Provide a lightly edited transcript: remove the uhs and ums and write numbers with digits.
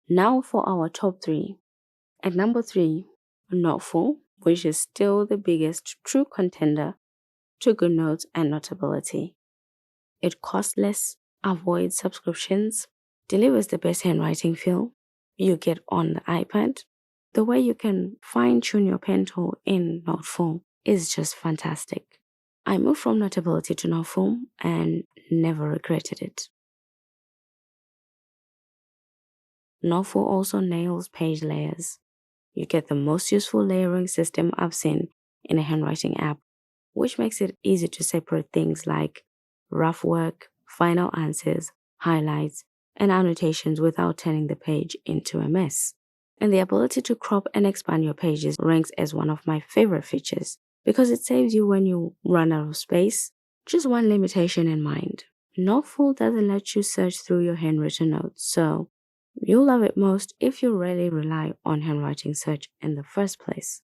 Now for our top 3. At number 3, Noteful, which is still the biggest true contender to good notes and notability. It costs less, avoids subscriptions, delivers the best handwriting feel you get on the iPad. The way you can fine-tune your pen tool in Noteful is just fantastic. I moved from Notability to Noteful and never regretted it. Noteful also nails page layers. You get the most useful layering system I've seen in a handwriting app, which makes it easy to separate things like rough work, final answers, highlights, and annotations without turning the page into a mess. And the ability to crop and expand your pages ranks as one of my favorite features because it saves you when you run out of space. Just one limitation in mind. Noteful doesn't let you search through your handwritten notes, so you'll love it most if you rarely rely on handwriting search in the first place.